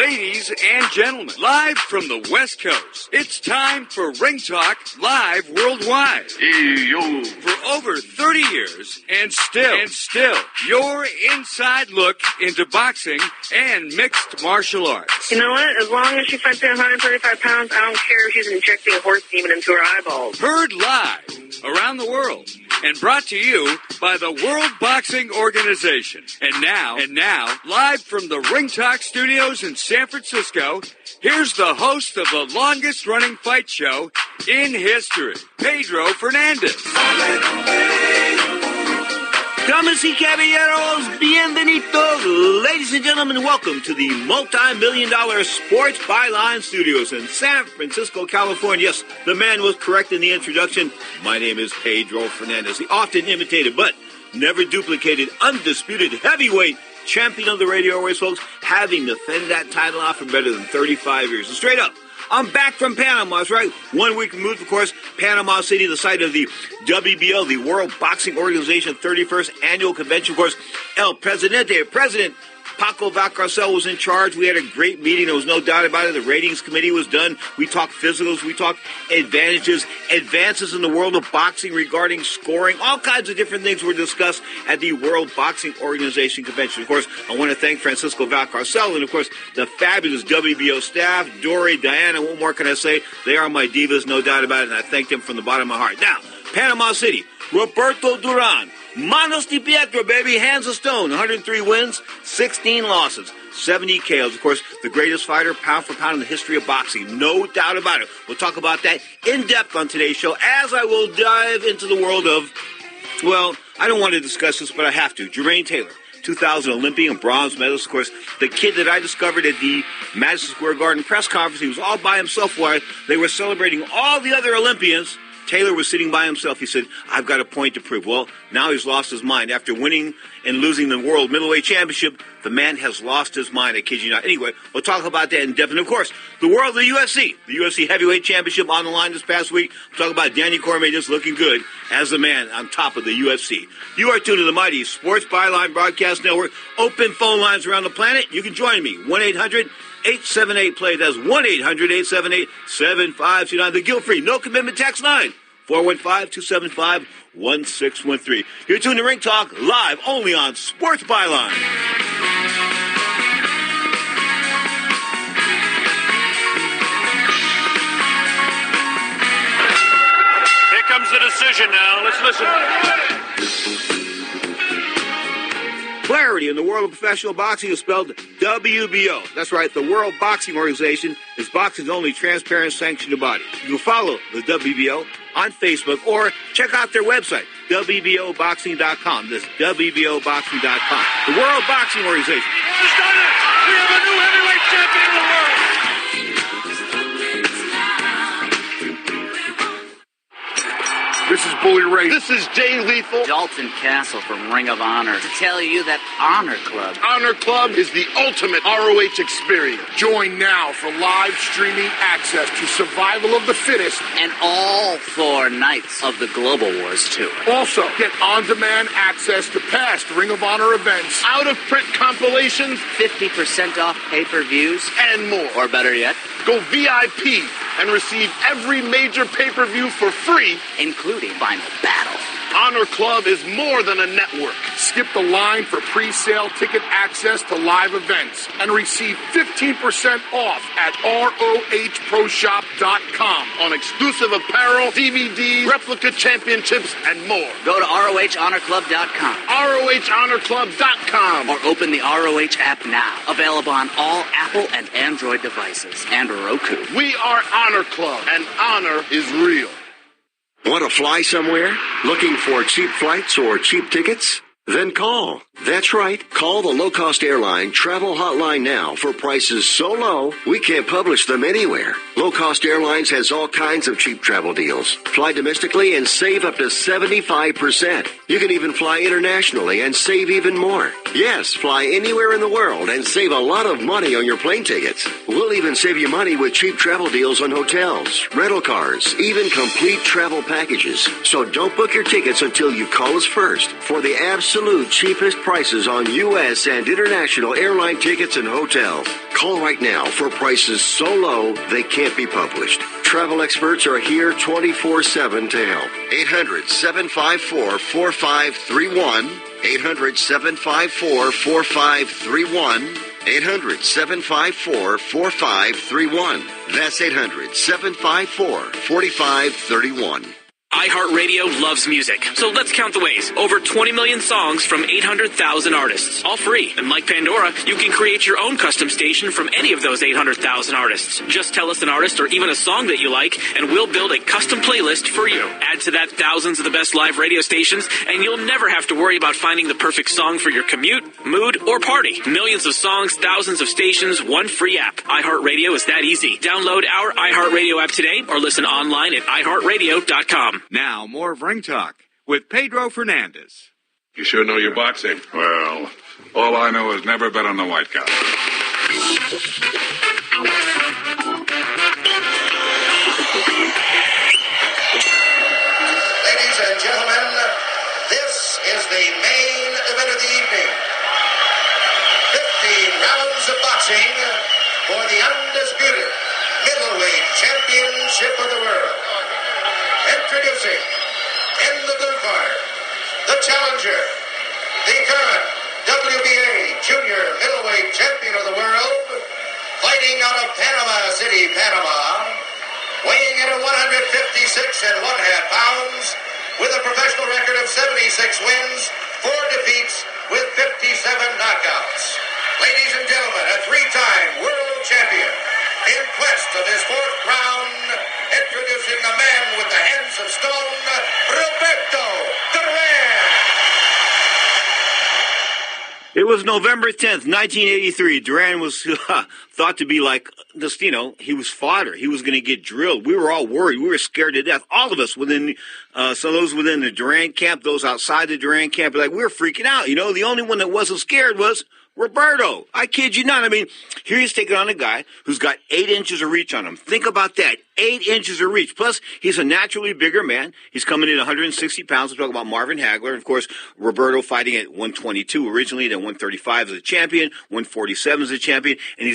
Ladies and gentlemen, live from the West Coast, it's time for Ring Talk Live Worldwide. Hey, yo. For over 30 years, and still, your inside look into boxing and mixed martial arts. You know what? As long as she fights at 135 pounds, I don't care if she's injecting horse demon into her eyeballs. Heard live around the world and brought to you by the World Boxing Organization. And now, live from the Ring Talk Studios in San Francisco, here's the host of the longest-running fight show in history, Pedro Fernandez. Damas y caballeros, bienvenidos. Ladies and gentlemen, welcome to the multi-million-dollar Sports Byline Studios in San Francisco, California. Yes, the man was correct in the introduction. My name is Pedro Fernandez, the often imitated but never duplicated, undisputed heavyweight champion of the radio airways, folks, having defended that title off for better than 35 years. And straight up, I'm back from Panama. That's right. 1 week removed, of course, Panama City, the site of the WBO, the World Boxing Organization 31st Annual Convention. Of course, El Presidente, President Paco Valcarcel was in charge. We had a great meeting. There was no doubt about it. The ratings committee was done. We talked physicals. We talked advantages, advances in the world of boxing regarding scoring. All kinds of different things were discussed at the World Boxing Organization Convention. Of course, I want to thank Francisco Valcarcel and, of course, the fabulous WBO staff, Dory, Diana. What more can I say? They are my divas, no doubt about it, and I thank them from the bottom of my heart. Now, Panama City, Roberto Duran. Manos de Pietro, baby, hands of stone. 103 wins, 16 losses, 70 KOs. Of course, the greatest fighter, pound for pound, in the history of boxing. No doubt about it. We'll talk about that in depth on today's show, as I will dive into the world of, well, I don't want to discuss this, but I have to. Jermaine Taylor, 2000 Olympian bronze medalist. Of course, the kid that I discovered at the Madison Square Garden press conference, he was all by himself while they were celebrating all the other Olympians. Taylor was sitting by himself. He said, I've got a point to prove. Well, now he's lost his mind. After winning and losing the World Middleweight Championship, the man has lost his mind. I kid you not. Anyway, we'll talk about that in depth. And, of course, the world of the UFC Heavyweight Championship on the line this past week. We'll talk about Danny Cormier just looking good as the man on top of the UFC. You are tuned to the mighty Sports Byline Broadcast Network. Open phone lines around the planet. You can join me. 1-800-878-PLAY. That's 1-800-878-7529. The guilt-free, no-commitment text line. 415-275-1613. You're tuned to Ring Talk, live only on Sports Byline. Here comes the decision now. Let's listen. Clarity in the world of professional boxing is spelled WBO. That's right, the World Boxing Organization is boxing's only transparent sanctioned body. You can follow the WBO on Facebook or check out their website, WBOboxing.com. That's WBOboxing.com. The World Boxing Organization. He's done it! We have a new heavyweight champion of the world! This is Bully Ray. This is Jay Lethal. Dalton Castle from Ring of Honor to tell you that Honor Club. Honor Club is the ultimate ROH experience. Join now for live streaming access to Survival of the Fittest. And all 4 nights of the Global Wars Tour. Also, get on-demand access to past Ring of Honor events, Out-of-print compilations, 50% off pay-per-views. and more. Or better yet, Go VIP and receive every major pay-per-view for free, including Final Battle. Honor Club is more than a network. skip the line for pre-sale ticket access to live events, and receive 15% off at ROHProShop.com on exclusive apparel, DVDs, replica championships, and more. Go to ROHHonorClub.com. ROHHonorClub.com. Or open the ROH app now. Available on all Apple and Android devices. And Roku. We are Honor Club, and honor is real. Want to fly somewhere? Looking for cheap flights or cheap tickets? Then call. That's right. Call the low-cost airline travel hotline now for prices so low we can't publish them anywhere. Low-cost airlines has all kinds of cheap travel deals. Fly domestically and save up to 75%. You can even fly internationally and save even more. Yes, fly anywhere in the world and save a lot of money on your plane tickets. We'll even save you money with cheap travel deals on hotels, rental cars, even complete travel packages. So don't book your tickets until you call us first for the absolute cheapest prices on U.S. and international airline tickets and hotels. Call right now for prices so low they can't be published. Travel experts are here 24/7 to help. 800-754-4531. 800-754-4531. 800-754-4531. That's 800-754-4531. iHeartRadio loves music, so let's count the ways. Over 20 million songs from 800,000 artists, all free. And like Pandora, you can create your own custom station from any of those 800,000 artists. Just tell us an artist or even a song that you like, and we'll build a custom playlist for you. Add to that thousands of the best live radio stations, and you'll never have to worry about finding the perfect song for your commute, mood, or party. Millions of songs, thousands of stations, one free app. iHeartRadio is that easy. Download our iHeartRadio app today or listen online at iHeartRadio.com. Now, more of Ring Talk with Pedro Fernandez. You sure know your boxing. Well, all I know is never bet on the white guy. Ladies and gentlemen, this is the main event of the evening. 15 rounds of boxing for the undisputed middleweight championship of the world. Introducing, in the blue corner, the challenger, the current WBA junior middleweight champion of the world, fighting out of Panama City, Panama, weighing in at 156 and 1/2 pounds, with a professional record of 76 wins, 4 defeats, with 57 knockouts. Ladies and gentlemen, a 3-time world champion, in quest of his 4th crown, introducing the man with the hands of stone, Roberto Duran. It was November 10th, 1983. Duran was thought to be like, just, he was fodder. He was going to get drilled. We were all worried. We were scared to death. All of us within, so those within the Duran camp, those outside the Duran camp, we were freaking out. The only one that wasn't scared was Roberto. I kid you not. I mean, here he's taking on a guy who's got 8 inches of reach on him. Think about that. 8 inches of reach. Plus, he's a naturally bigger man. He's coming in 160 pounds. We're talking about Marvin Hagler. Of course, Roberto fighting at 122 originally, then 135 as a champion, 147 as a champion, and he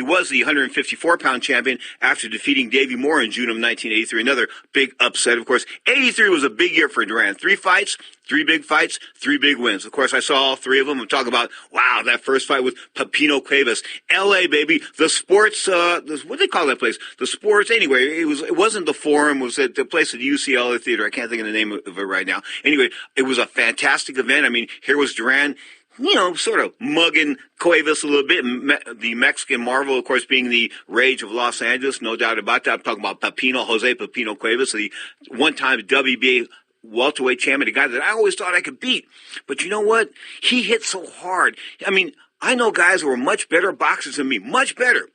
was the 154-pound champion after defeating Davey Moore in June of 1983. Another big upset, of course. 83 was a big year for Duran. 3 fights, 3 big fights, 3 big wins. Of course, I saw all 3 of them. I'm talking about, wow, that first fight with Pepino Cuevas. L.A., baby. The sports, what do they call that place? The sports, anyway, it wasn't the Forum. It was at the place at the UCLA Theater. I can't think of the name of it right now. Anyway, it was a fantastic event. I mean, here was Duran, sort of mugging Cuevas a little bit. The Mexican Marvel, of course, being the rage of Los Angeles, no doubt about that. I'm talking about Jose Pepino Cuevas, the one-time WBA welterweight champion, a guy that I always thought I could beat. But you know what? He hit so hard. I mean, I know guys who were much better boxers than me, much better.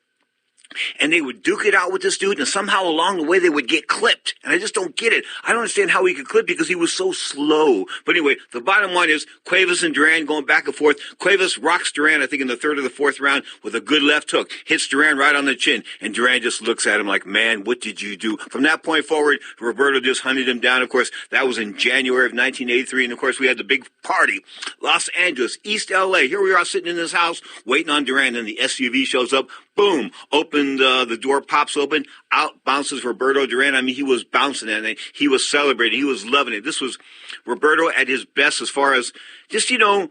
And they would duke it out with this dude, and somehow along the way they would get clipped. And I just don't get it. I don't understand how he could clip because he was so slow. But anyway, the bottom line is Cuevas and Duran going back and forth. Cuevas rocks Duran, I think, in the 3rd or the 4th round with a good left hook. Hits Duran right on the chin. And Duran just looks at him like, man, what did you do? From that point forward, Roberto just hunted him down. Of course, that was in January of 1983. And, of course, we had the big party. Los Angeles, East L.A. Here we are sitting in this house waiting on Duran. Then the SUV shows up. Boom. The door pops open. Out bounces Roberto Duran. I mean, he was bouncing and he was celebrating. He was loving it. This was Roberto at his best as far as just, how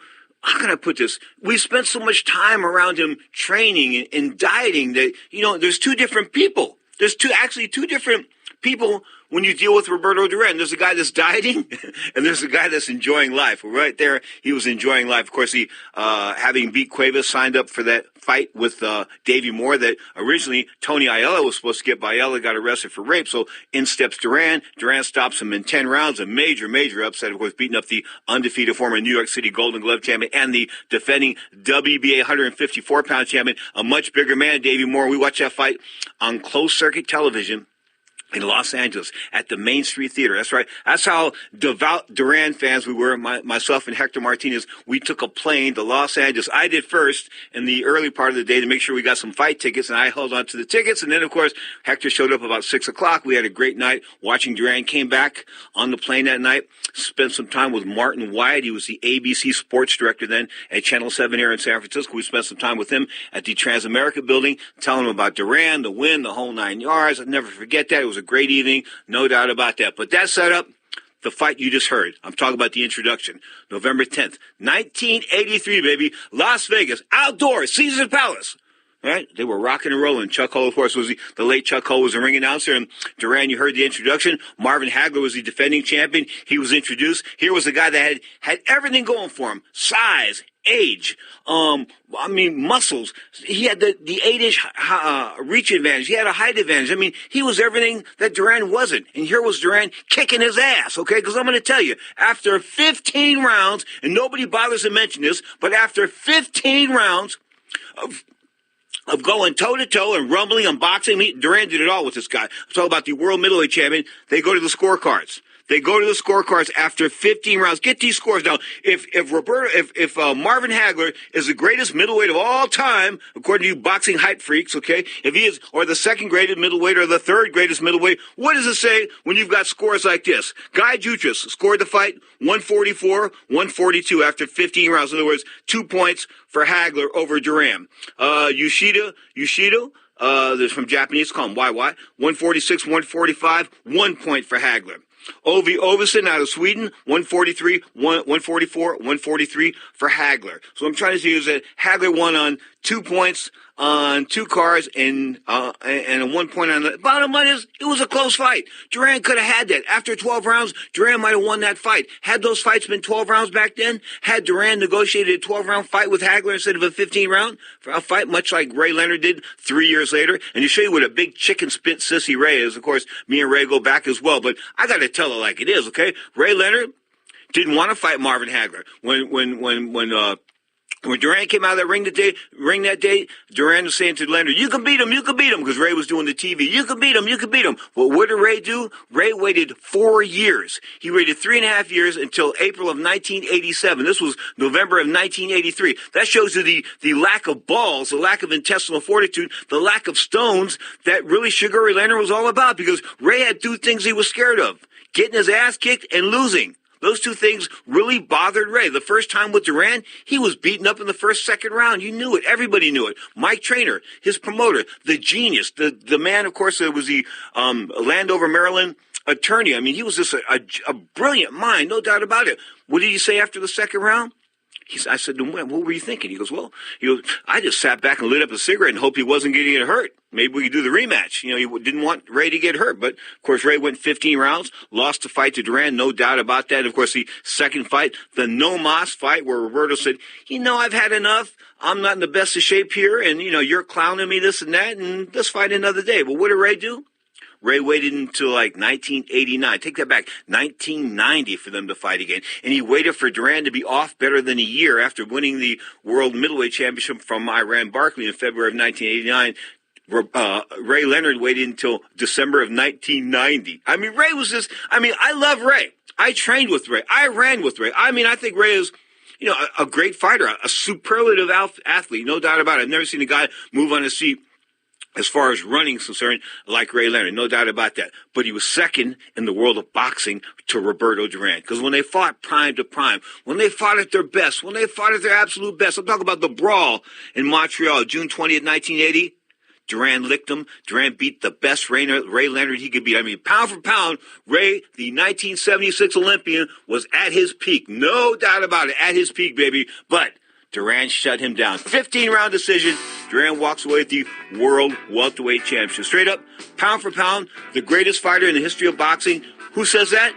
can I put this? We spent so much time around him training and dieting that, there's 2 different people. There's two different people when you deal with Roberto Duran. There's a guy that's dieting, and there's a guy that's enjoying life. Right there, he was enjoying life. Of course, he, having beat Cuevas, signed up for that fight with Davey Moore that originally Tony Aiella was supposed to get, but Aiella got arrested for rape. So in steps Duran. Duran stops him in 10 rounds. A major, major upset, of course, beating up the undefeated former New York City Golden Glove champion and the defending WBA 154-pound champion, a much bigger man, Davey Moore. We watched that fight on closed-circuit television. in Los Angeles at the Main Street Theater. That's right. That's how devout Duran fans we were. Myself and Hector Martinez, we took a plane to Los Angeles. I did first in the early part of the day to make sure we got some fight tickets, and I held on to the tickets. And then, of course, Hector showed up about 6 o'clock. We had a great night watching Duran. Came back on the plane that night, spent some time with Martin Wyatt. He was the ABC sports director then at Channel 7 here in San Francisco. We spent some time with him at the Transamerica building, telling him about Duran, the win, the whole 9 yards. I'll never forget that. It was a great evening, no doubt about that. But that set up the fight you just heard. I'm talking about the introduction. November 10th, 1983, baby. Las Vegas, outdoors, Caesars Palace. Right? They were rocking and rolling. Chuck Hull, of course, was the late Chuck Hull was the ring announcer. And Duran, you heard the introduction. Marvin Hagler was the defending champion. He was introduced. Here was a guy that had everything going for him. Size, age, muscles. He had the 8-inch reach advantage. He had a height advantage. I mean, he was everything that Duran wasn't. And here was Duran kicking his ass, okay? Because I'm going to tell you, after 15 rounds, and nobody bothers to mention this, but after 15 rounds of going toe-to-toe and rumbling and boxing, Duran did it all with this guy. I'm talking about the world middleweight champion. They go to the scorecards. They go to the scorecards after 15 rounds. Get these scores now. If Marvin Hagler is the greatest middleweight of all time, according to you boxing hype freaks, okay, if he is, or the second greatest middleweight or the third greatest middleweight, what does it say when you've got scores like this? Guy Jutras scored the fight 144-142 after 15 rounds. In other words, 2 points for Hagler over Duran. Yoshida, there's from Japanese, call him YY, 146-145, 1 point for Hagler. Ovi Ovesen out of Sweden, 144, 143 for Hagler. So what I'm trying to say is that Hagler won on 2 points on 2 cars and 1 point on the bottom line is it was a close fight. Duran could have had that. After 12 rounds, Duran might have won that fight. Had those fights been 12 rounds back then, had Duran negotiated a 12-round fight with Hagler instead of a 15-round fight, much like Ray Leonard did 3 years later. And to show you what a big chicken spit sissy Ray is, of course, me and Ray go back as well, but I got to tell it like it is, okay? Ray Leonard didn't want to fight Marvin Hagler. When Duran came out of that ring that day, Duran was saying to Leonard, you can beat him, because Ray was doing the TV. You can beat him. Well, what did Ray do? Ray waited 4 years. He waited 3.5 years until April of 1987. This was November of 1983. That shows you the lack of balls, the lack of intestinal fortitude, the lack of stones that really Sugar Ray Leonard was all about, because Ray had 2 things he was scared of: getting his ass kicked and losing. Those 2 things really bothered Ray. The first time with Duran, he was beaten up in the second round. You knew it. Everybody knew it. Mike Traynor, his promoter, the genius, the man, of course, was the Landover, Maryland attorney. I mean, he was just a brilliant mind, no doubt about it. What did he say after the second round? I said to him, what were you thinking? He goes, I just sat back and lit up a cigarette and hoped he wasn't getting it hurt. Maybe we could do the rematch. You know, he didn't want Ray to get hurt. But, of course, Ray went 15 rounds, lost the fight to Duran, no doubt about that. And, of course, the second fight, the No Mas fight, where Roberto said, I've had enough. I'm not in the best of shape here, and, you're clowning me, this and that, and let's fight another day. But what did Ray do? Ray waited until 1989. Take that back. 1990 for them to fight again. And he waited for Duran to be off better than a year after winning the World Middleweight Championship from Iran Barkley in February of 1989. Ray Leonard waited until December of 1990. I mean, Ray was I love Ray. I trained with Ray. I ran with Ray. I think Ray is, a great fighter, a superlative athlete, no doubt about it. I've never seen a guy move on his feet as far as running is concerned, like Ray Leonard, no doubt about that. But he was second in the world of boxing to Roberto Duran. Because when they fought prime to prime, when they fought at their best, when they fought at their absolute best, I'm talking about the brawl in Montreal, June 20th, 1980, Duran licked him. Duran beat the best Ray Leonard he could beat. I mean, pound for pound, Ray, the 1976 Olympian, was at his peak. No doubt about it, at his peak, baby. But Duran shut him down. 15-round decision. Duran walks away with the World Welterweight Championship. Straight up, pound for pound, the greatest fighter in the history of boxing. Who says that?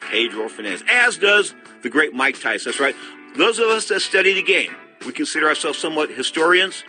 Pedro Fernandez. As does the great Mike Tyson. That's right. Those of us that study the game, we consider ourselves somewhat historians.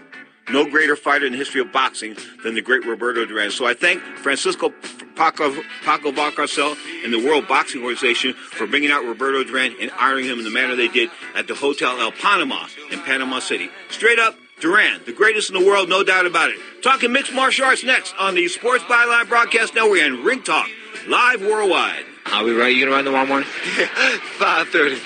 No greater fighter in the history of boxing than the great Roberto Duran. So I thank Francisco Paco Valcarcel and the World Boxing Organization for bringing out Roberto Duran and honoring him in the manner they did at the Hotel El Panama in Panama City. Straight up, Duran, the greatest in the world, no doubt about it. Talking mixed martial arts next on the Sports Byline Broadcast Network and Ring Talk, live worldwide. Are we ready? You gonna run tomorrow morning? 5:30.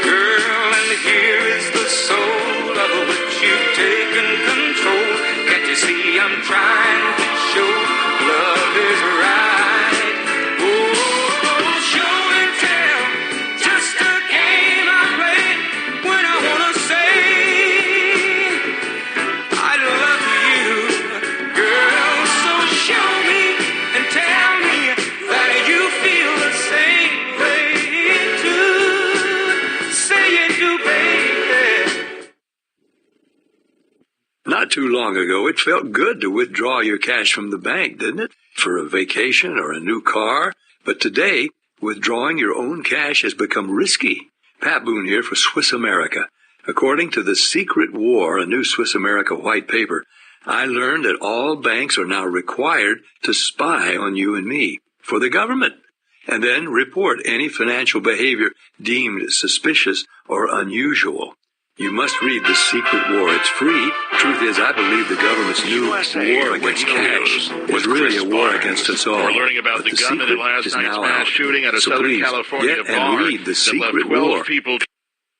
Girl, and here is the soul of which you've taken control. Can't you see I'm trying to show love is right? Oh, show and tell, just a game I play when I wanna say I love you, girl. So show me and tell me that you feel the same way too. Say it do, baby. Not too long ago, it felt good to withdraw your cash from the bank, didn't it? For a vacation or a new car. But today, withdrawing your own cash has become risky. Pat Boone here for Swiss America. According to The Secret War, a new Swiss America white paper, I learned that all banks are now required to spy on you and me for the government, and then report any financial behavior deemed suspicious or unusual. You must read The Secret War. It's free. Truth is, I believe the government's new war against cash was really a war against us all. We're learning about the gunman in last night's mass shooting at a Southern California get bar and read The Secret War. People. The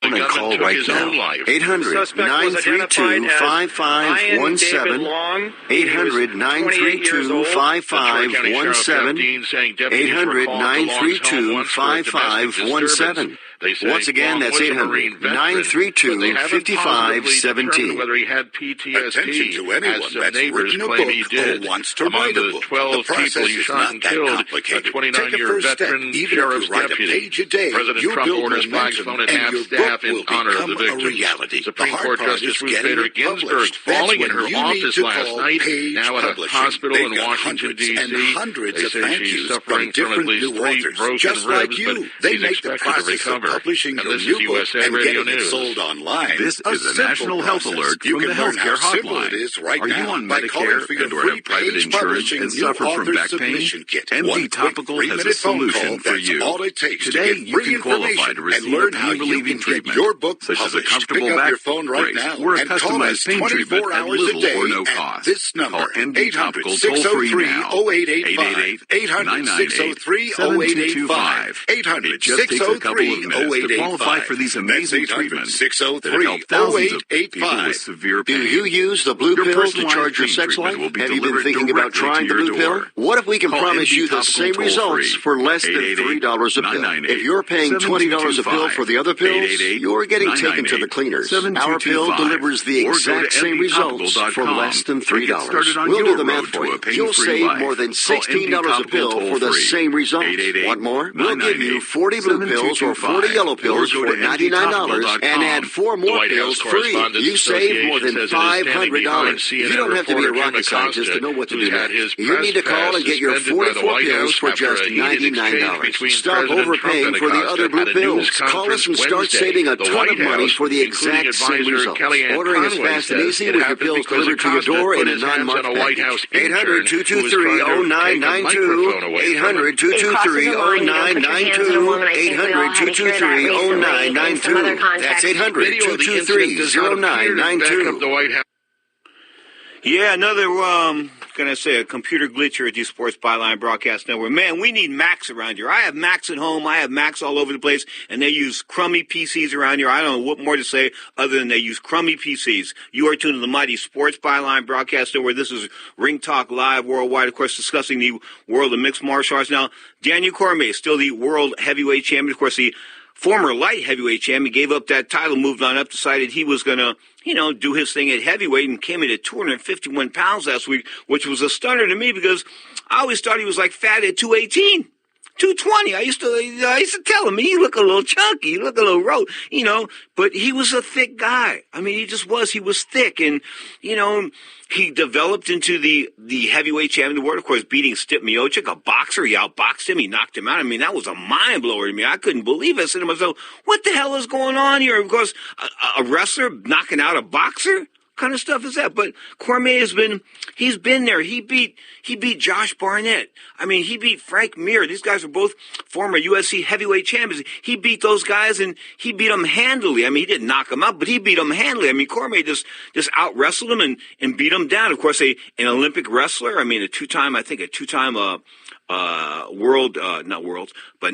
And call took right his now. own life. 800-932-5517. 800-932-5517. 800-932-5517. Once again, that's 800-932-5517. Whether he had PTSD, Attention to anyone as that's neighbors written a claim book he did. or wants to Among write a the book. 12 The process people he is shot not and that killed, a complicated. Take a 29-year first step. veteran Even if sheriff's you write a deputy. page a day, President you'll Trump build orders momentum, Blackstone and and half your staff book in will honor of the become a victims. reality. Supreme The hard Court part Justice is Ruth getting Bader it Ginsburg published. falling That's in her when you office need to last call night, Page now at a Publishing. hospital They've in got Washington, hundreds D.C. and hundreds They of say thank she's yous suffering from from at different least new 3 authors, broken just ribs, like but you. They she's make the expected to process of recover. publishing And your this new is book USA and Radio getting it News. sold online. This a is a simple national health process. alert You from can the learn how Healthcare simple Hotline. it is right Are you now on by calling Medicare for your and or free have private Page insurance Publishing and new suffer from author back pain? submission kit. MD One Topical quick has a 3-minute phone solution call. for That's you. all it takes Today, to get you free can qualify information to and receive learn a how you pain-relieving can get treatment, your book such as a published. comfortable Pick up back your phone right brace now or a and call customized us pain 24 treatment at hours a little day or no at cost. this number, Call MD Topical toll-free now, 800-603-0885, 800-603-0885, 800-603-0885. It just takes a couple of minutes to qualify for these amazing treatments that have helped thousands of people with severe pain. Do you use the blue pill to charge your sex life? Have you been thinking about trying the blue pill? What if we can promise you the same results for less than $3 a pill? If you're paying $20 a pill for the other pills, you're getting taken to the cleaners. Our pill delivers the exact same results for less than $3. We'll do the math for you. You'll save more than $16 a pill for the same results. Want more? We'll give you 40 blue pills or 40 yellow pills for $99 and add 4 more pills free. You save more than $500. You don't have to be a rocket scientist to know what to do next. You need to call and get your 44 pills for just $99. Stop overpaying for the other blue pills. Call us and start saving a ton of money for the exact same results. Ordering is fast and easy with your pills delivered to your door in a non-marked package. 800-223-0992. 800-223-0992. 800-223-0992. That's 800-223-0992. Yeah, another, a computer glitch here at the Sports Byline Broadcast Network. Man, we need Macs around here. I have Macs at home. I have Macs all over the place, and they use crummy PCs around here. I don't know what more to say other than they use crummy PCs. You are tuned to the mighty Sports Byline Broadcast Network. This is Ring Talk Live Worldwide, of course, discussing the world of mixed martial arts. Now, Daniel Cormier, still the world heavyweight champion. Of course, the former light heavyweight champion, gave up that title, moved on up, decided he was going to, do his thing at heavyweight and came in at 251 pounds last week, which was a stunner to me because I always thought he was like fat at 218. 220. I used to tell him, you look a little chunky, you look a little road, but he was a thick guy. I mean, he just was. He was thick, and, he developed into the heavyweight champion of the world, of course, beating Stipe Miocic, a boxer. He outboxed him. He knocked him out. I mean, that was a mind blower to me. I couldn't believe it. I said to myself, what the hell is going on here? Of course, a wrestler knocking out a boxer? What kind of stuff is that? But Cormier he's been there. He beat Josh Barnett. I mean, he beat Frank Mir. These guys are both former UFC heavyweight champions. He beat those guys, and he beat them handily. I mean, he didn't knock them out, but he beat them handily. I mean, Cormier just out-wrestled him and beat them down. Of course, an Olympic wrestler. I mean, a two-time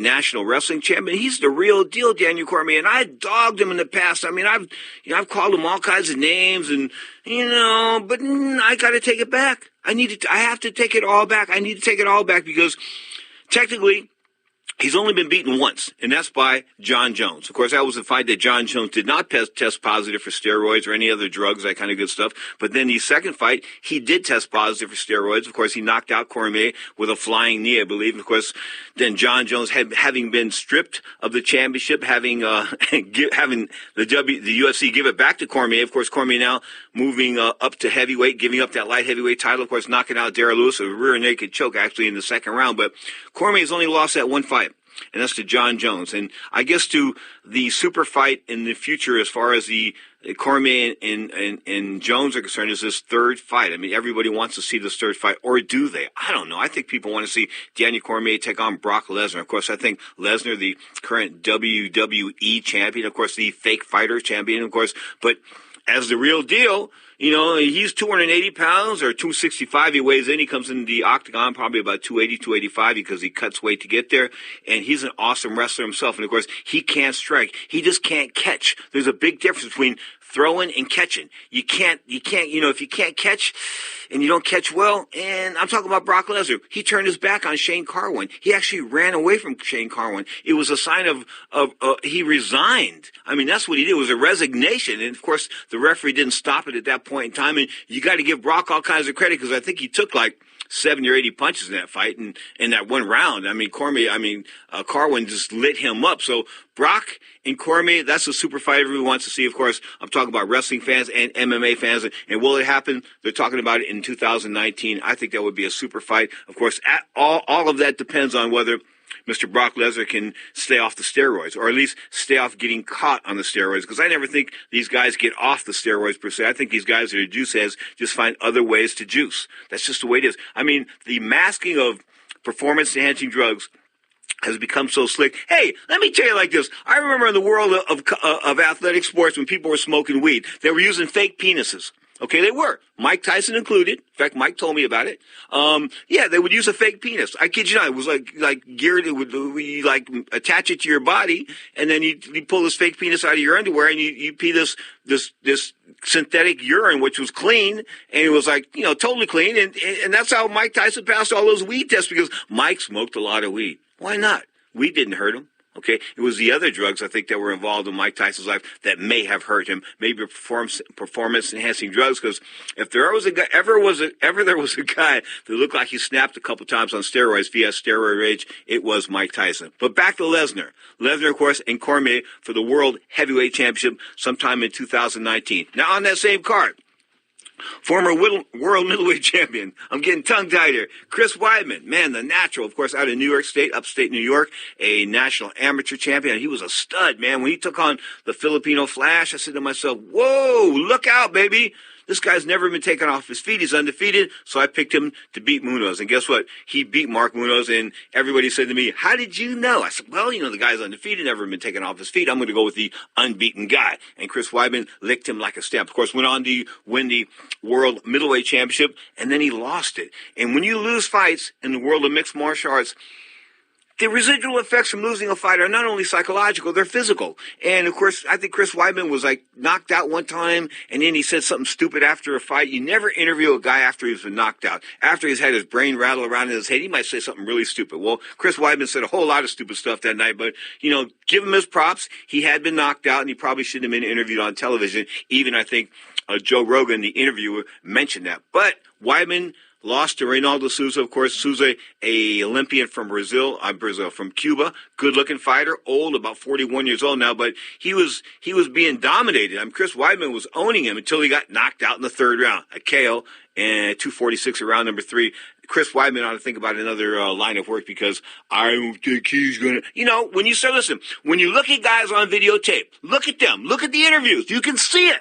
national wrestling champion. He's the real deal, Daniel Cormier. And I dogged him in the past. I mean, I've called him all kinds of names, and but I got to take it back. I have to take it all back. I need to take it all back because technically, he's only been beaten once, and that's by John Jones. Of course, that was a fight that John Jones did not test positive for steroids or any other drugs, that kind of good stuff. But then the second fight, he did test positive for steroids. Of course, he knocked out Cormier with a flying knee, I believe. And of course, then John Jones, having been stripped of the championship, having the UFC give it back to Cormier. Of course, Cormier now moving up to heavyweight, giving up that light heavyweight title. Of course, knocking out Darrell Lewis, a rear naked choke, actually, in the second round. But Cormier's only lost that one fight, and that's to John Jones. And I guess to the super fight in the future, as far as the Cormier and Jones are concerned, is this third fight. I mean, everybody wants to see this third fight, or do they? I don't know. I think people want to see Daniel Cormier take on Brock Lesnar. Of course, I think Lesnar, the current WWE champion, of course, the fake fighter champion, of course, but as the real deal, he's 280 pounds or 265. He weighs in. He comes in the octagon probably about 280, 285 because he cuts weight to get there. And he's an awesome wrestler himself. And, of course, he can't strike. He just can't catch. There's a big difference between throwing and catching. You can't, if you can't catch and you don't catch well, and I'm talking about Brock Lesnar, he turned his back on Shane Carwin. He actually ran away from Shane Carwin. It was a sign of he resigned. I mean, that's what he did. It was a resignation. And, of course, the referee didn't stop it at that point in time. And you got to give Brock all kinds of credit because I think he took like 70 or 80 punches in that fight, and in that one round, I mean, Carwin just lit him up. So Brock and Cormier, that's a super fight everyone wants to see. Of course, I'm talking about wrestling fans and MMA fans. And will it happen? They're talking about it in 2019. I think that would be a super fight. Of course, all of that depends on whether Mr. Brock Lesnar can stay off the steroids, or at least stay off getting caught on the steroids, because I never think these guys get off the steroids per se. I think these guys that are juice heads just find other ways to juice. That's just the way it is. I mean, the masking of performance-enhancing drugs has become so slick. Hey, let me tell you like this. I remember in the world of athletic sports when people were smoking weed, they were using fake penises. Okay, they were. Mike Tyson included. In fact, Mike told me about it. They would use a fake penis. I kid you not. It was like geared. It would like attach it to your body, and then you pull this fake penis out of your underwear, and you pee this synthetic urine, which was clean, and it was totally clean. And that's how Mike Tyson passed all those weed tests, because Mike smoked a lot of weed. Why not? Weed didn't hurt him. Okay, it was the other drugs, I think, that were involved in Mike Tyson's life that may have hurt him. Maybe performance-enhancing drugs, because if there was a guy, ever there was a guy that looked like he snapped a couple times on steroids via steroid rage, it was Mike Tyson. But back to Lesnar. Lesnar, of course, and Cormier for the World Heavyweight Championship sometime in 2019. Now, on that same card, former world middleweight champion, I'm getting tongue-tied here, Chris Weidman, man, the natural, of course, out of New York State, upstate New York, a national amateur champion. He was a stud, man. When he took on the Filipino Flash, I said to myself, whoa, look out, baby. This guy's never been taken off his feet. He's undefeated, so I picked him to beat Munoz. And guess what? He beat Mark Munoz, and everybody said to me, how did you know? I said, well, the guy's undefeated, never been taken off his feet. I'm going to go with the unbeaten guy. And Chris Weidman licked him like a stamp. Of course, went on to win the World Middleweight Championship, and then he lost it. And when you lose fights in the world of mixed martial arts, the residual effects from losing a fight are not only psychological, they're physical. And, of course, I think Chris Weidman was, knocked out one time, and then he said something stupid after a fight. You never interview a guy after he's been knocked out. After he's had his brain rattle around in his head, he might say something really stupid. Well, Chris Weidman said a whole lot of stupid stuff that night, but, give him his props. He had been knocked out, and he probably shouldn't have been interviewed on television. Even, I think, Joe Rogan, the interviewer, mentioned that. But Weidman lost to Reinaldo Souza, of course. Souza, a Olympian from from Cuba, good-looking fighter, old, about 41 years old now, but he was being dominated. Chris Weidman was owning him until he got knocked out in the third round, a KO, and 246 around number 3. Chris Weidman ought to think about another line of work, because I don't think he's going to, when you look at guys on videotape, look at them, look at the interviews, you can see it.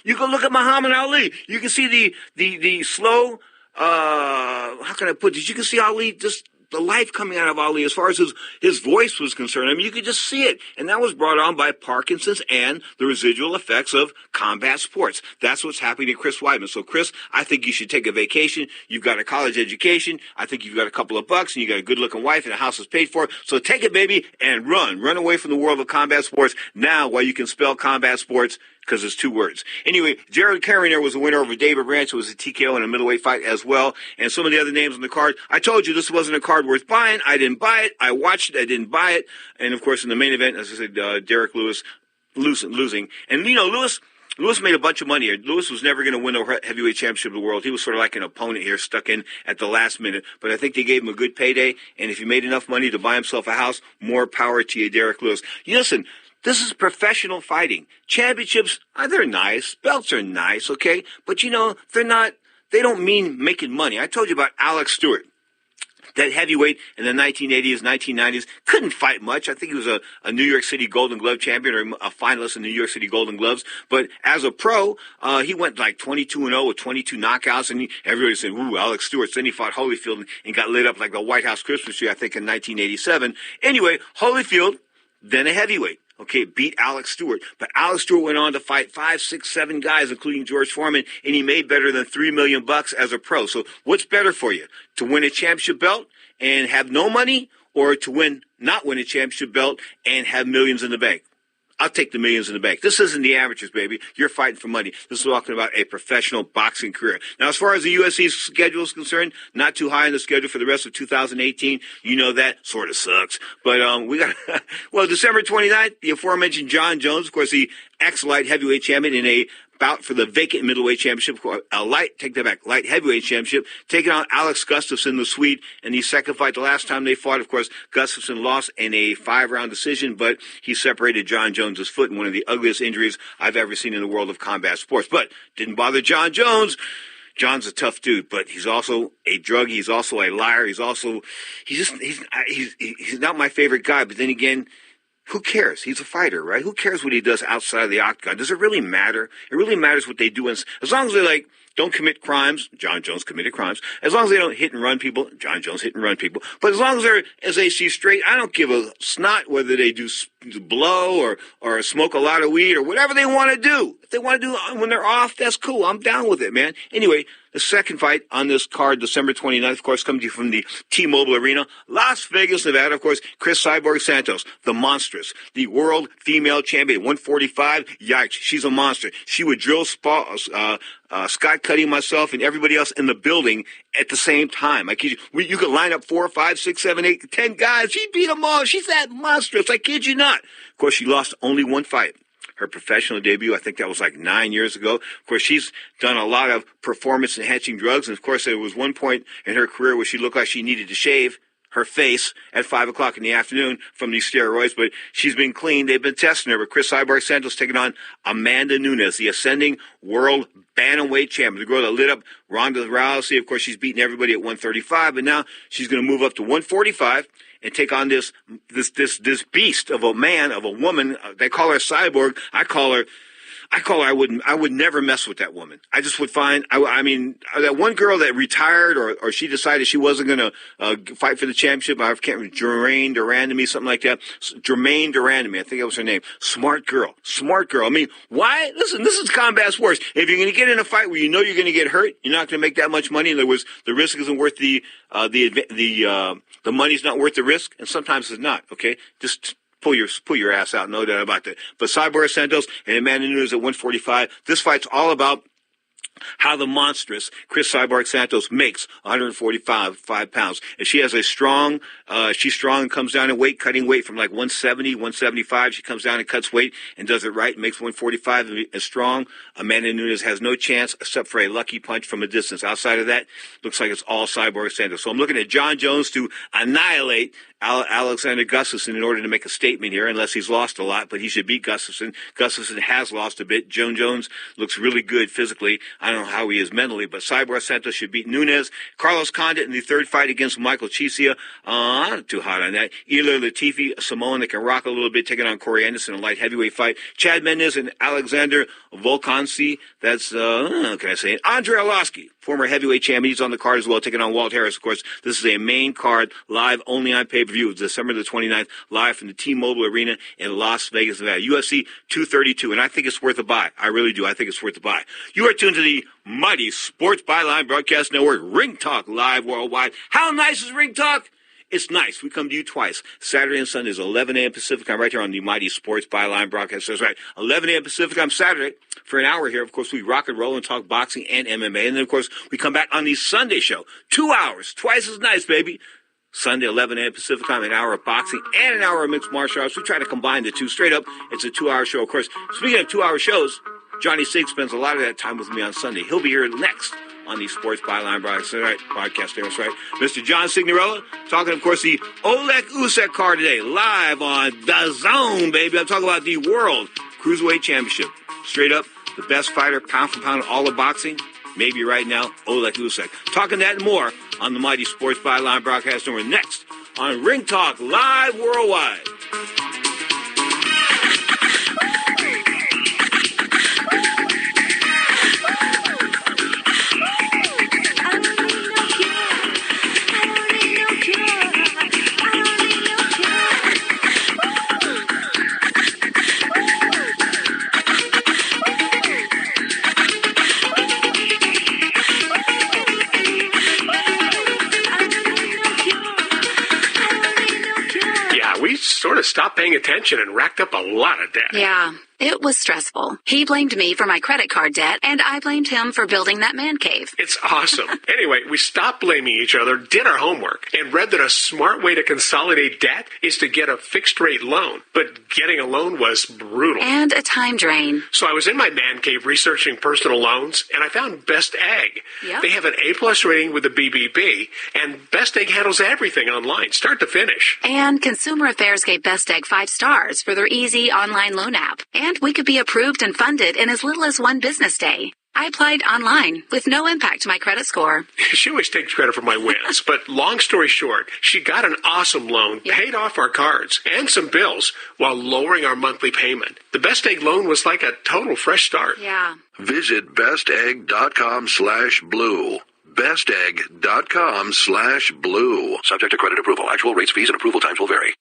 You can look at Muhammad Ali. You can see the slow, how can I put this? You can see Ali, just the life coming out of Ali as far as his voice was concerned. I mean, you could just see it. And that was brought on by Parkinson's and the residual effects of combat sports. That's what's happening to Chris Weidman. So, Chris, I think you should take a vacation. You've got a college education. I think you've got a couple of bucks, and you got a good-looking wife, and a house is paid for. So take it, baby, and run. Run away from the world of combat sports now while you can spell combat sports, because it's 2 words. Anyway, Jared Carrier was a winner over David Branch, who was a TKO in a middleweight fight as well. And some of the other names on the card, I told you this wasn't a card worth buying. I didn't buy it. I watched it. I didn't buy it. And, of course, in the main event, as I said, Derek Lewis losing. And, you know, Lewis made a bunch of money here. Lewis was never going to win a heavyweight championship of the world. He was sort of like an opponent here, stuck in at the last minute. But I think they gave him a good payday. And if he made enough money to buy himself a house, more power to you, Derek Lewis. You listen, this is professional fighting. Championships, they're nice. Belts are nice, okay? But, you know, they don't mean making money. I told you about Alex Stewart. That heavyweight in the 1980s, 1990s, couldn't fight much. I think he was a New York City Golden Glove champion or a finalist in the New York City Golden Gloves. But as a pro, he went like 22-0 with 22 knockouts, and everybody said, ooh, Alex Stewart. Then he fought Holyfield and got lit up like the White House Christmas tree, I think, in 1987. Anyway, Holyfield, then a heavyweight. Okay, beat Alex Stewart. But Alex Stewart went on to fight 5, 6, 7 guys, including George Foreman, and he made better than $3 million as a pro. So what's better for you? To win a championship belt and have no money, or to not win a championship belt and have millions in the bank? I'll take the millions in the bank. This isn't the amateurs, baby. You're fighting for money. This is talking about a professional boxing career. Now, as far as the UFC's schedule is concerned, not too high on the schedule for the rest of 2018. You know that sort of sucks. But we got, well, December 29th, the aforementioned John Jones, of course, the ex-light heavyweight champion in a bout for the vacant middleweight championship, light heavyweight championship, taking on Alex Gustafsson, the Swede, in the second fight. The last time they fought, of course, Gustafsson lost in a 5-round decision, but he separated John Jones' foot in one of the ugliest injuries I've ever seen in the world of combat sports. But didn't bother John Jones. John's a tough dude, but he's also a druggie. He's also a liar. He's not my favorite guy. But then again, who cares? He's a fighter, right? Who cares what he does outside of the octagon? Does it really matter? It really matters what they do. As long as they don't commit crimes. John Jones committed crimes. As long as they don't hit and run people. John Jones hit and run people. But as long as as they see straight, I don't give a snot whether they do blow or smoke a lot of weed or whatever they want to do. If they want to do it when they're off, that's cool. I'm down with it, man. Anyway, the second fight on this card, December 29th, of course, comes to you from the T-Mobile Arena, Las Vegas, Nevada. Of course, Chris Cyborg Santos, the monstrous, the world female champion, 145. Yikes, she's a monster. She would drill Scott Cuddy, myself, and everybody else in the building at the same time. I kid you. You could line up 4, 5, 6, 7, 8, 10 guys. She beat them all. She's that monstrous. I kid you not. Of course, she lost only one fight. Her professional debut, I think that was like 9 years ago. Of course, she's done a lot of performance-enhancing drugs. And, of course, there was one point in her career where she looked like she needed to shave her face at 5 o'clock in the afternoon from these steroids. But she's been clean. They've been testing her. But Chris Cyborg Santos taking on Amanda Nunes, the ascending world bantamweight champion. The girl that lit up Ronda Rousey. Of course, she's beating everybody at 135. But now she's going to move up to 145. And take on this beast of a man, of a woman. They call her Cyborg. I would never mess with that woman. I just would find, that one girl that retired or she decided she wasn't going to fight for the championship. I can't remember, Jermaine Durandamy, something like that. Jermaine Durandamy, I think that was her name. Smart girl. I mean, why? Listen, this is combat sports. If you're going to get in a fight where you know you're going to get hurt, you're not going to make that much money. In other words, the risk isn't worth the money's not worth the risk, and sometimes it's not, okay? Just pull your ass out, no doubt about that. But Cyborg Santos and Amanda Nunes at 145, this fight's all about how the monstrous Chris Cyborg Santos makes 145 pounds. And she has she's strong and comes down in weight, cutting weight from like 170, 175. She comes down and cuts weight and does it right and makes 145 as strong. Amanda Nunes has no chance except for a lucky punch from a distance. Outside of that, looks like it's all Cyborg Santos. So I'm looking at John Jones to annihilate Alexander Gustafsson in order to make a statement here, unless he's lost a lot, but he should beat Gustafsson. Gustafsson has lost a bit. John Jones looks really good physically. I don't know how he is mentally, but Cyborg Santos should beat Nunes. Carlos Condit in the third fight against Michael Chiesa. Not too hot on that. Ilir Latifi, a Samoan that can rock a little bit, taking on Corey Anderson in a light heavyweight fight. Chad Mendes and Alexander Volkanovski. That's, can I say it? Andrei Arlovski, former heavyweight champion. He's on the card as well, taking on Walt Harris. Of course, this is a main card, live only on pay-per-view. December the 29th, live from the T-Mobile Arena in Las Vegas, Nevada. UFC 232, and I think it's worth a buy. I really do. I think it's worth a buy. You are tuned to the mighty Sports Byline Broadcast Network, Ring Talk, live worldwide. How nice is Ring Talk? It's nice. We come to you twice. Saturday and Sunday is 11 a.m. Pacific. I'm right here on the mighty Sports Byline Broadcast. That's right. 11 a.m. Pacific on Saturday for an hour here. Of course, we rock and roll and talk boxing and MMA. And then, of course, we come back on the Sunday show. 2 hours. Twice as nice, baby. Sunday, 11 a.m. Pacific time, an hour of boxing and an hour of mixed martial arts. We try to combine the two straight up. It's a 2-hour show. Of course, speaking of 2-hour shows, Johnny Sig spends a lot of that time with me on Sunday. He'll be here next on the Sports Byline Broadcast. That's right. Mr. John Signorella, talking, of course, the Oleg Usyk card today, live on the Zone, baby. I'm talking about the World Cruiserweight Championship. Straight up, the best fighter, pound for pound, all of boxing. Maybe right now, Oleg Usyk. Talking that and more on the mighty Sports Byline Broadcast Network next on Ring Talk Live Worldwide. Sort of stopped paying attention and racked up a lot of debt. Yeah, it was stressful. He blamed me for my credit card debt, and I blamed him for building that man cave. It's awesome. Anyway, we stopped blaming each other, did our homework, and read that a smart way to consolidate debt is to get a fixed-rate loan. But getting a loan was brutal. And a time drain. So I was in my man cave researching personal loans, and I found Best Egg. Yep. They have an A+ rating with the BBB, and Best Egg handles everything online, start to finish. And Consumer Affairs gave Best Egg 5 stars for their easy online loan app. And we could be approved and funded in as little as 1 business day. I applied online with no impact to my credit score. She always takes credit for my wins, but long story short, she got an awesome loan, paid off our cards and some bills while lowering our monthly payment. The Best Egg loan was like a total fresh start. Yeah. Visit bestegg.com/blue. bestegg.com/blue. Subject to credit approval. Actual rates, fees, and approval times will vary.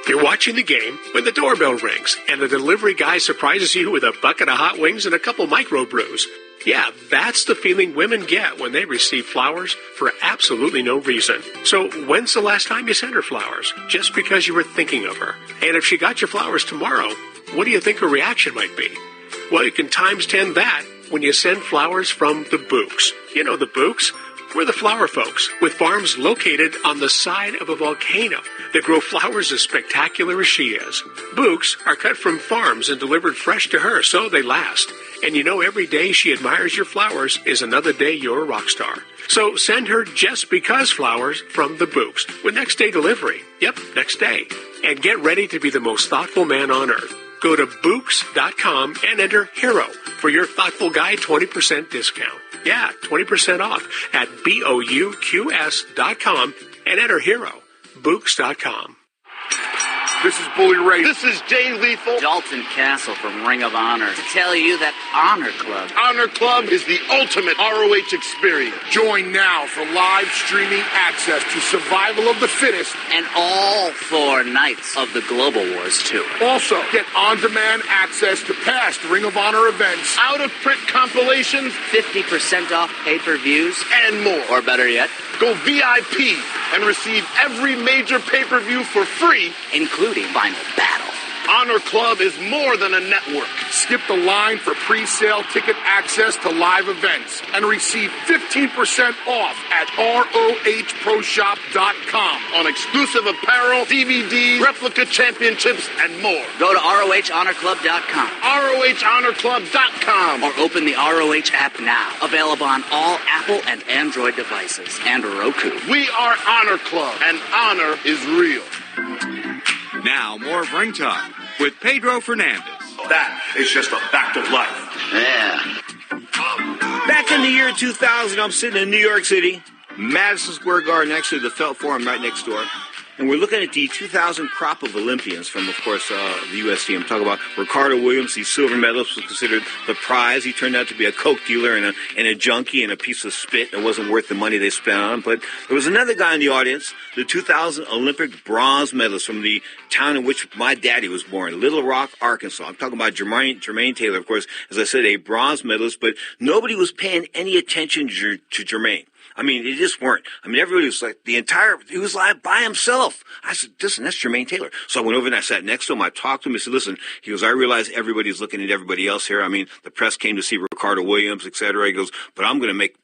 You're watching the game when the doorbell rings and the delivery guy surprises you with a bucket of hot wings and a couple microbrews. Yeah, that's the feeling women get when they receive flowers for absolutely no reason. So when's the last time you sent her flowers? Just because you were thinking of her. And if she got your flowers tomorrow, what do you think her reaction might be? Well, you can times 10 that when you send flowers from the Books. You know the Books? We're the flower folks, with farms located on the side of a volcano that grow flowers as spectacular as she is. Books are cut from farms and delivered fresh to her, so they last. And you know every day she admires your flowers is another day you're a rock star. So send her just because flowers from the Books with next day delivery. Yep, next day. And get ready to be the most thoughtful man on earth. Go to Books.com and enter HERO for your Thoughtful Guy 20% discount. Yeah, 20% off at BOUQS.com and enter HERO. Books.com. This is Bully Ray. This is Jay Lethal. Dalton Castle from Ring of Honor to tell you that Honor Club. Honor Club is the ultimate ROH experience. Join now for live streaming access to Survival of the Fittest. And all 4 nights of the Global Wars, too. Also, get on-demand access to past Ring of Honor events, out-of-print compilations, 50% off pay-per-views, and more. Or better yet, go VIP and receive every major pay-per-view for free, including Final Battle. Honor Club is more than a network. skip the line for pre-sale ticket access to live events and receive 15% off at ROHProshop.com on exclusive apparel, DVDs, replica championships, and more. Go to ROHHonorClub.com. ROHHonorClub.com. Or open the ROH app now. Available on all Apple and Android devices and Roku. We are Honor Club, and honor is real. Now, more of Ring Talk with Pedro Fernandez. That is just a fact of life. Yeah. Back in the year 2000, I'm sitting in New York City, Madison Square Garden, actually the Felt Forum right next door. And we're looking at the 2000 crop of Olympians from, of course, the U.S. team. I'm talking about Ricardo Williams. The silver medalist was considered the prize. He turned out to be a coke dealer and a junkie and a piece of spit. It wasn't worth the money they spent on him. But there was another guy in the audience, the 2000 Olympic bronze medalist from the town in which my daddy was born, Little Rock, Arkansas. I'm talking about Jermaine Taylor, of course, as I said, a bronze medalist. But nobody was paying any attention to Jermaine. I mean, they just weren't. I mean, everybody was like, he was like by himself. I said, listen, that's Jermaine Taylor. So I went over and I sat next to him. I talked to him. I said, listen, he goes, I realize everybody's looking at everybody else here. I mean, the press came to see Ricardo Williams, et cetera. He goes, but I'm going to make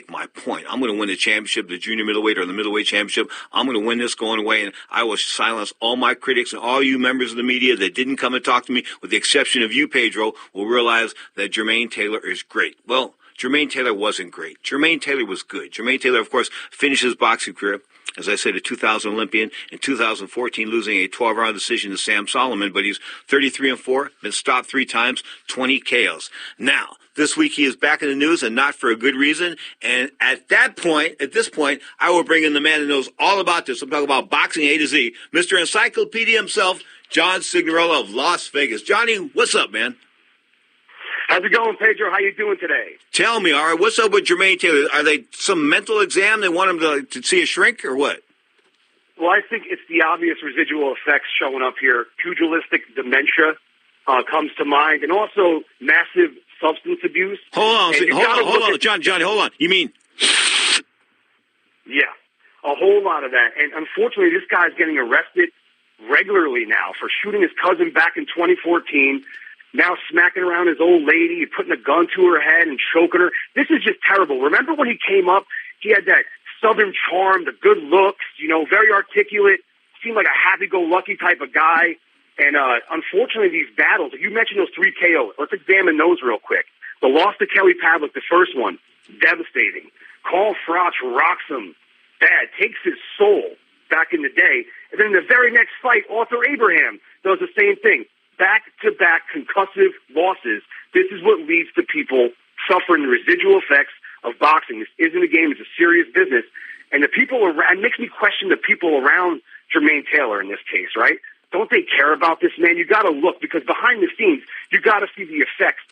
my point. I'm going to win the championship, the junior middleweight or the middleweight championship. I'm going to win this going away. And I will silence all my critics and all you members of the media that didn't come and talk to me, with the exception of you, Pedro, will realize that Jermaine Taylor is great. Well, Jermaine Taylor wasn't great. Jermaine Taylor was good. Jermaine Taylor, of course, finished his boxing career, as I said, a 2000 Olympian. In 2014, losing a 12-round decision to Sam Solomon, but he's 33-4, been stopped 3 times, 20 KOs. Now, this week he is back in the news, and not for a good reason. And at this point, I will bring in the man who knows all about this. I'm talking about boxing A to Z, Mr. Encyclopedia himself, John Signorella of Las Vegas. Johnny, what's up, man? How's it going, Pedro? How you doing today? Tell me, all right, what's up with Jermaine Taylor? Are they some mental exam? They want him to see a shrink or what? Well, I think it's the obvious residual effects showing up here. Pugilistic dementia comes to mind, and also massive substance abuse. Hold on, Johnny, hold on. You mean? Yeah, a whole lot of that. And unfortunately, this guy's getting arrested regularly now for shooting his cousin back in 2014. Now smacking around his old lady, putting a gun to her head and choking her. This is just terrible. Remember when he came up, he had that southern charm, the good looks, very articulate, seemed like a happy-go-lucky type of guy. And unfortunately, these battles, you mentioned those 3 KOs. Let's examine those real quick. The loss to Kelly Pavlik, the first one, devastating. Carl Froch rocks him bad, takes his soul back in the day. And then in the very next fight, Arthur Abraham does the same thing. Back-to-back concussive losses. This is what leads to people suffering the residual effects of boxing. This isn't a game. It's a serious business. And the people around, it makes me question the people around Jermaine Taylor in this case, right? Don't they care about this man? You got to look, because behind the scenes, you got to see the effects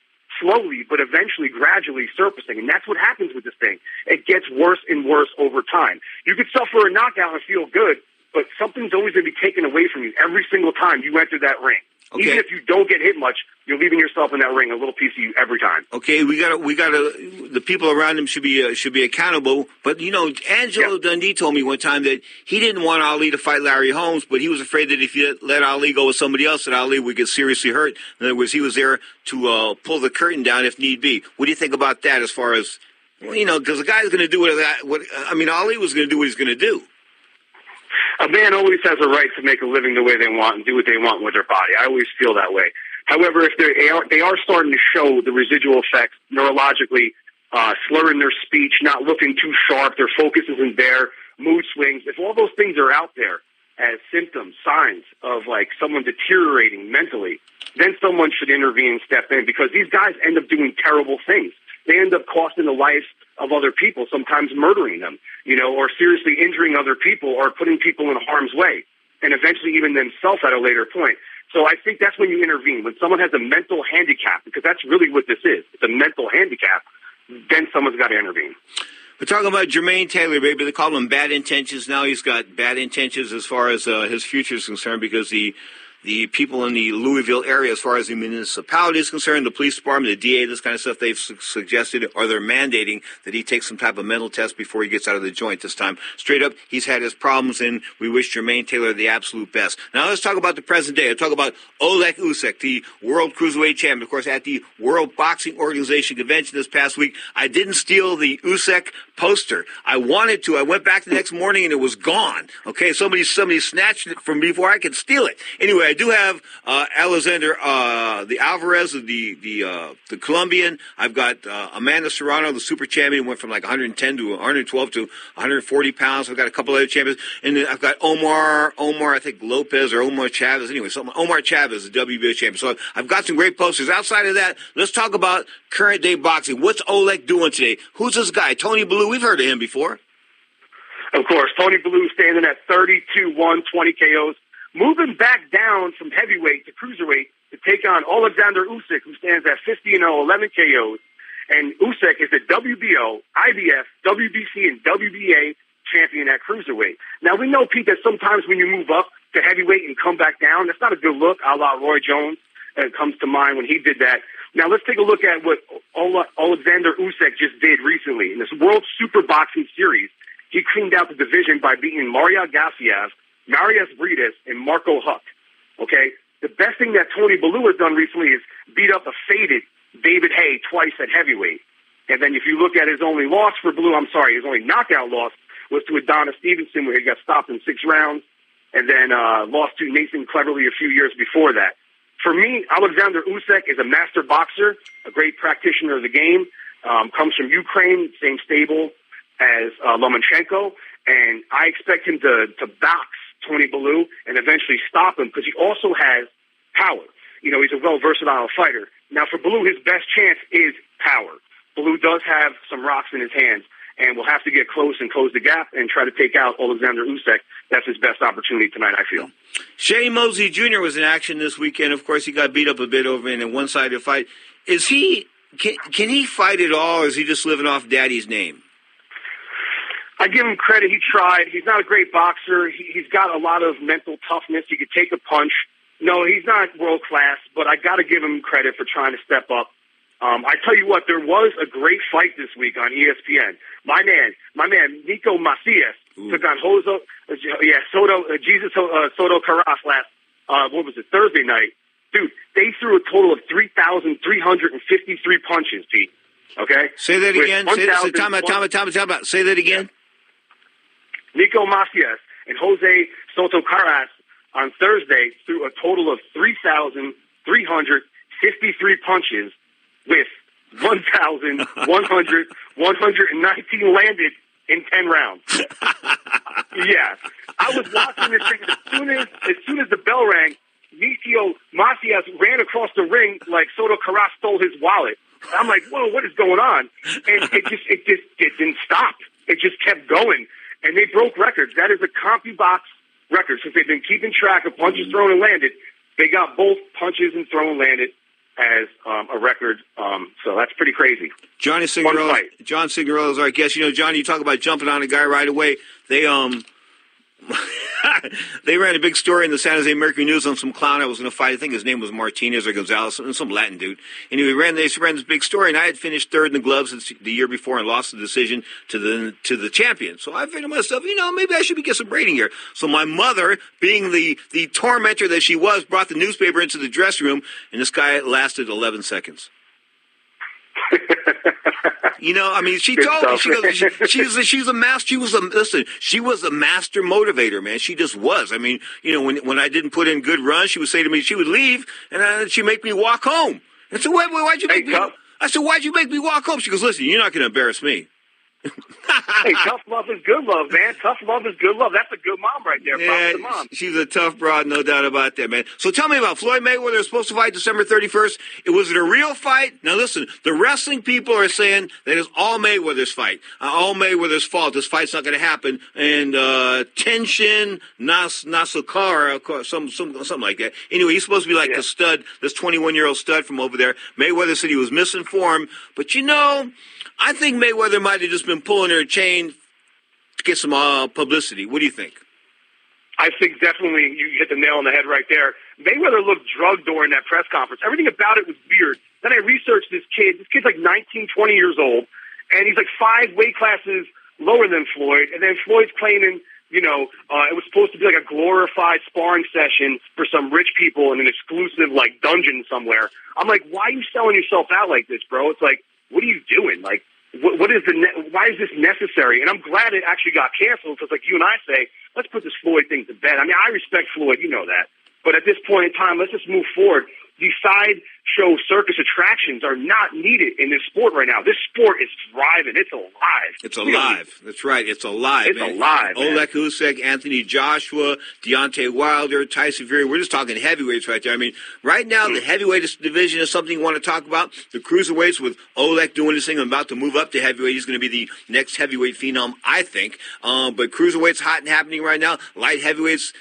slowly but eventually gradually surfacing. And that's what happens with this thing. It gets worse and worse over time. You could suffer a knockout and feel good, but something's always going to be taken away from you every single time you enter that ring. Okay. Even if you don't get hit much, you're leaving yourself in that ring a little piece of you every time. Okay, we gotta. The people around him should be accountable. But Angelo Dundee told me one time that he didn't want Ali to fight Larry Holmes, but he was afraid that if he let Ali go with somebody else, that Ali would get seriously hurt. In other words, he was there to pull the curtain down if need be. What do you think about that? As far as because the guy's going to do Ali was going to do what he's going to do. A man always has a right to make a living the way they want and do what they want with their body. I always feel that way. However, if they are starting to show the residual effects neurologically, slurring their speech, not looking too sharp, their focus isn't there, mood swings, if all those things are out there as symptoms, signs of like someone deteriorating mentally, then someone should intervene and step in, because these guys end up doing terrible things. They end up costing the lives of other people, sometimes murdering them, or seriously injuring other people or putting people in harm's way, and eventually even themselves at a later point. So I think that's when you intervene. When someone has a mental handicap, because that's really what this is. It's a mental handicap, then someone's got to intervene. We're talking about Jermaine Taylor, baby. They call him bad intentions. Now he's got bad intentions as far as his future is concerned, because the the people in the Louisville area, as far as the municipality is concerned, the police department, the DA, this kind of stuff, they've suggested, or they're mandating that he take some type of mental test before he gets out of the joint this time. Straight up, he's had his problems, and we wish Jermaine Taylor the absolute best. Now let's talk about the present day. Let's talk about Oleg Usyk, the World Cruiserweight Champion. Of course, at the World Boxing Organization convention this past week, I didn't steal the Usyk poster. I wanted to. I went back the next morning, and it was gone. Okay, somebody snatched it from me before I could steal it. Anyway, I do have Alexander, the Alvarez, the Colombian. I've got Amanda Serrano, the super champion, went from like 110 to 112 to 140 pounds. I've got a couple other champions. And then I've got Omar, I think Lopez or Omar Chavez. Anyway, Omar Chavez, the WBSS champion. So I've got some great posters. Outside of that, let's talk about current day boxing. What's Oleg doing today? Who's this guy? Tony Bellew. We've heard of him before. Of course, Tony Bellew standing at 32-1, 20 KOs. Moving back down from heavyweight to cruiserweight to take on Alexander Usyk, who stands at 50-0, 11 KOs. And Usyk is the WBO, IBF, WBC, and WBA champion at cruiserweight. Now, we know, Pete, that sometimes when you move up to heavyweight and come back down, that's not a good look, a la Roy Jones. It comes to mind when he did that. Now, let's take a look at what Alexander Usyk just did recently. In this World Super Boxing Series, he cleaned out the division by beating Mario Gassiev, Marius Brides, and Marco Huck. Okay? The best thing that Tony Bellew has done recently is beat up a faded David Haye twice at heavyweight. And then if you look at his only loss for Bellew, his only knockout loss was to Adonis Stevenson, where he got stopped in 6 rounds, and then lost to Nathan Cleverly a few years before that. For me, Alexander Usyk is a master boxer, a great practitioner of the game, comes from Ukraine, same stable as Lomachenko, and I expect him to box Tony Bellew and eventually stop him because he also has power. You know, he's a versatile fighter. Now, for Bellew, his best chance is power. Bellew does have some rocks in his hands, and will have to get close and close the gap and try to take out Alexander Usyk. That's his best opportunity tonight, I feel. Shane Mosley Jr. was in action this weekend. Of course, he got beat up a bit over in a one-sided fight. Is he can he fight at all, or is he just living off Daddy's name? I give him credit. He tried. He's not a great boxer. He's got a lot of mental toughness. He could take a punch. No, he's not world-class, but I got to give him credit for trying to step up. I tell you what, there was a great fight this week on ESPN. My man, Nico Macias took on Soto Caras last, Thursday night. Dude, they threw a total of 3,353 punches, Pete. Okay? Say that again. Time out. Say that again. Nico Macias and Jose Soto Caras on Thursday threw a total of 3,353 punches with 119 landed in 10 rounds. Yeah. I was watching this thing as soon as the bell rang, Nico Macias ran across the ring like Soto Caras stole his wallet. I'm like, whoa, what is going on? And it didn't stop. It just kept going. And they broke records. That is a CompuBox record. Since they've been keeping track of punches thrown and landed, they got both punches and thrown and landed as a record. So that's pretty crazy. John Signorello is our guest. You know, Johnny, you talk about jumping on a guy right away. They they ran a big story in the San Jose Mercury News on some clown I was going to fight. I think his name was Martinez or Gonzalez, some Latin dude. Anyway, they ran this big story, and I had finished third in the gloves the year before and lost the decision to the champion. So I figured to myself, maybe I should get some braiding here. So my mother, being the tormentor that she was, brought the newspaper into the dressing room, and this guy lasted 11 seconds. She told me, she was a master. She was a master motivator, man. She just was. When I didn't put in good runs, she would say to me, she would leave, and she'd make me walk home. I said, why'd you make me? I said, why'd you make me walk home? She goes, listen, you're not going to embarrass me. Hey, tough love is good love, man. Tough love is good love. That's a good mom right there. Yeah, mom. She's a tough broad, no doubt about that, man. So tell me about Floyd Mayweather was supposed to fight December 31st. Was it a real fight? Now listen, the wrestling people are saying that it's all Mayweather's fight. All Mayweather's fault. This fight's not going to happen. And Tenshin Nasukawa, something like that. Anyway, he's supposed to be like a stud, this 21-year-old stud from over there. Mayweather said he was misinformed. But I think Mayweather might have just been pulling her chain to get some publicity. What do you think? I think definitely you hit the nail on the head right there. Mayweather looked drugged during that press conference. Everything about it was weird. Then I researched this kid. This kid's like 19, 20 years old, and he's like 5 weight classes lower than Floyd. And then Floyd's claiming, it was supposed to be like a glorified sparring session for some rich people in an exclusive like dungeon somewhere. I'm like, why are you selling yourself out like this, bro? It's like, what are you doing? Like, why is this necessary? And I'm glad it actually got canceled because, like you and I say, let's put this Floyd thing to bed. I mean, I respect Floyd, you know that. But at this point in time, let's just move forward. These sideshow circus attractions are not needed in this sport right now. This sport is thriving. It's alive. It's alive. That's right. It's alive. It's alive, man. Oleg Usyk, Anthony Joshua, Deontay Wilder, Tyson Fury. We're just talking heavyweights right there. I mean, right now, the heavyweight division is something you want to talk about. The cruiserweights with Oleg doing this thing. I'm about to move up to heavyweight. He's going to be the next heavyweight phenom, I think. But cruiserweight's hot and happening right now. Light heavyweights,